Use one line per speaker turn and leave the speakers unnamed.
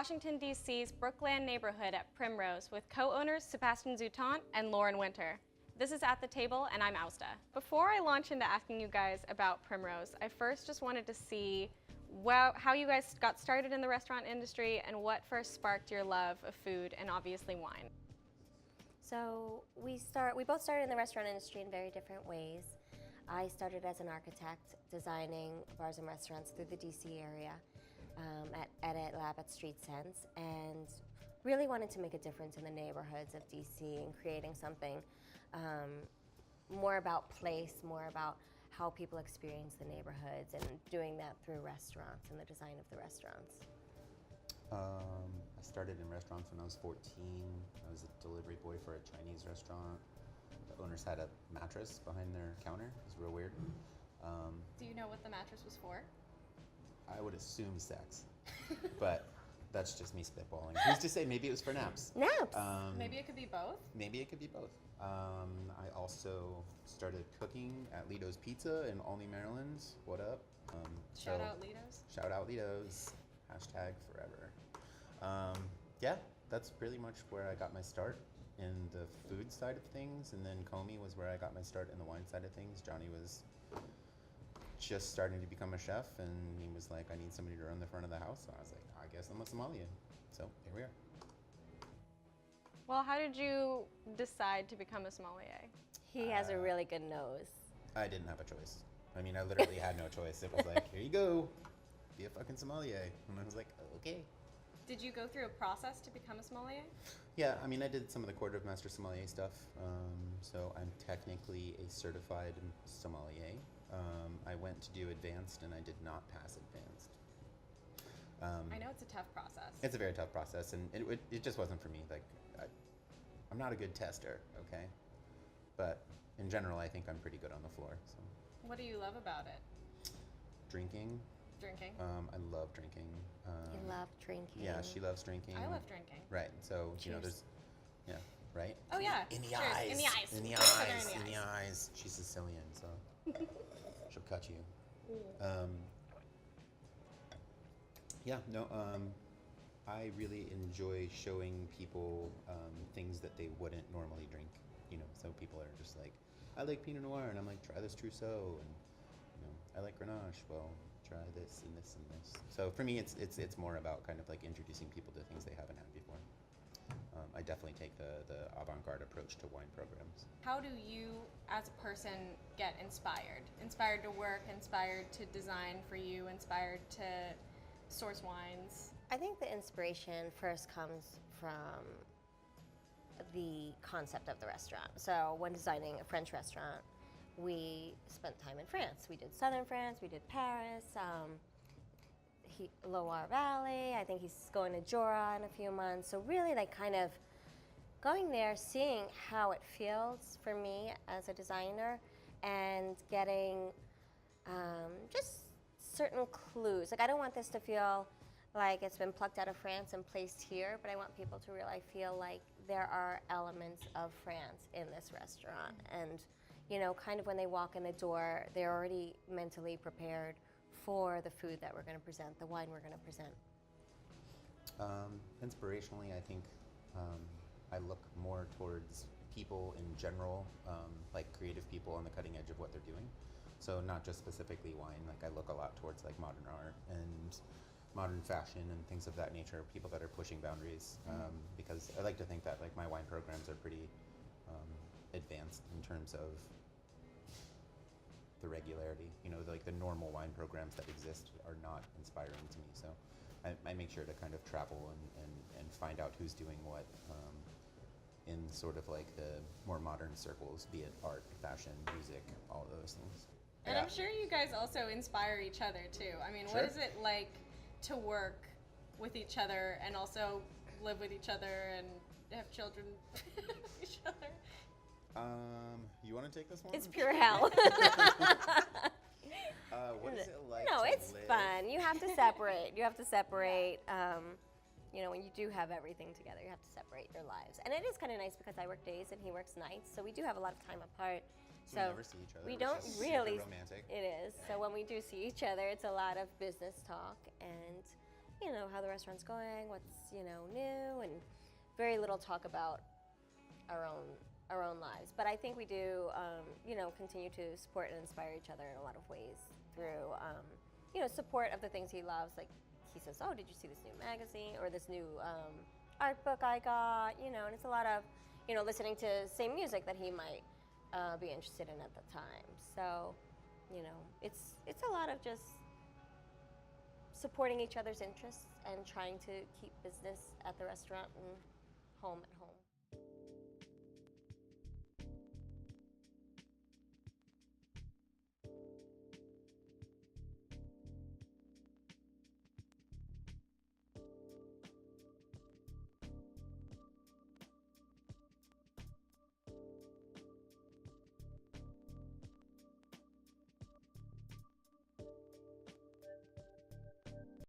Washington, D.C.'s Brookland neighborhood at Primrose with co-owners Sebastian Zutant and Lauren Winter. This is At the Table, and I'm Austa. Before I launch into asking you guys about Primrose, I first just wanted to see how you guys got started in the restaurant industry and what first sparked your love of food and obviously wine.
So we both started in the restaurant industry in very different ways. I started as an architect designing bars and restaurants through the DC area at a lab at Streetsense, and really wanted to make a difference in the neighborhoods of DC and creating something more about place, more about how people experience the neighborhoods, and doing that through restaurants and the design of the restaurants.
I started in restaurants when I was 14. I was a delivery boy for a Chinese restaurant. The owners had a mattress behind their counter. It was real weird.
Do you know what the mattress was for?
I would assume sex, but that's just me spitballing. Who's to say? Maybe it was for naps.
Naps!
Maybe it could be both?
Maybe it could be both. I also started cooking at Lido's Pizza in Olney, Maryland. What up?
Shout out Lido's.
Shout out Lido's. Hashtag forever. Yeah, that's pretty much where I got my start in the food side of things, and then Comey was where I got my start in the wine side of things. Johnny was just starting to become a chef, and he was like, I need somebody to run the front of the house. So I was like, I guess I'm a sommelier. So here we are.
Well, how did you decide to become a sommelier?
He has a really good nose.
I didn't have a choice. I mean, I literally had no choice. It was like, here you go, be a fucking sommelier. And I was like, okay.
Did you go through a process to become a sommelier?
Yeah, I mean, I did some of the Quarter of Master Sommelier stuff. So I'm technically a certified sommelier. I went to do advanced, and I did not pass advanced.
I know it's a tough process.
It's a very tough process, and it just wasn't for me. Like, I'm not a good tester, okay? But in general, I think I'm pretty good on the floor. So.
What do you love about it?
Drinking.
Drinking?
I love drinking.
You love drinking.
Yeah, she loves drinking.
I love drinking.
Right, so,
Cheers.
you know, there's, yeah, right?
Oh yeah.
In the
Cheers.
eyes.
In the eyes.
In the
Cheers to her
eyes. In the eyes. She's Sicilian, so she'll cut you. Yeah, no, I really enjoy showing people things that they wouldn't normally drink. You know, so people are just like, I like Pinot Noir, and I'm like, try this Trousseau, and you know, I like Grenache. Well, try this and this and this. So for me, it's more about kind of like introducing people to things they haven't had before. I definitely take the avant-garde approach to wine programs.
How do you, as a person, get inspired? Inspired to work, inspired to design for you, inspired to source wines?
I think the inspiration first comes from the concept of the restaurant. So when designing a French restaurant, we spent time in France. We did southern France, we did Paris, Loire Valley. I think he's going to Jura in a few months. So really, like, kind of going there, seeing how it feels for me as a designer, and getting just certain clues. Like, I don't want this to feel like it's been plucked out of France and placed here, but I want people to really feel like there are elements of France in this restaurant. And, you know, kind of when they walk in the door, they're already mentally prepared for the food that we're going to present, the wine we're going to present.
Inspirationally, I think I look more towards people in general, like creative people on the cutting edge of what they're doing. So not just specifically wine. Like, I look a lot towards like modern art and modern fashion and things of that nature. People that are pushing boundaries, because I like to think that like my wine programs are pretty advanced in terms of the regularity. You know, like the normal wine programs that exist are not inspiring to me. So I make sure to kind of travel and find out who's doing what in sort of like the more modern circles, be it art, fashion, music, all those things.
And
Yeah.
I'm sure you guys also inspire each other too. I mean,
Sure.
what is it like to work with each other and also live with each other and have children with each other?
You want to take this one?
It's pure hell.
What is it like
No,
to
it's
live?
fun. You have to separate. You have to separate. You know, when you do have everything together, you have to separate your lives. And it is kind of nice because I work days and he works nights, so we do have a lot of time apart.
So we never see each other.
We
which
don't
is
really.
super romantic.
It is. So when we do see each other, it's a lot of business talk, and how the restaurant's going, what's, new, and very little talk about our own lives. But I think we do, continue to support and inspire each other in a lot of ways through, support of the things he loves. Like he says, oh, did you see this new magazine or this new art book I got? And it's a lot of, listening to same music that he might be interested in at the time. So, it's a lot of just supporting each other's interests and trying to keep business at the restaurant and home at home.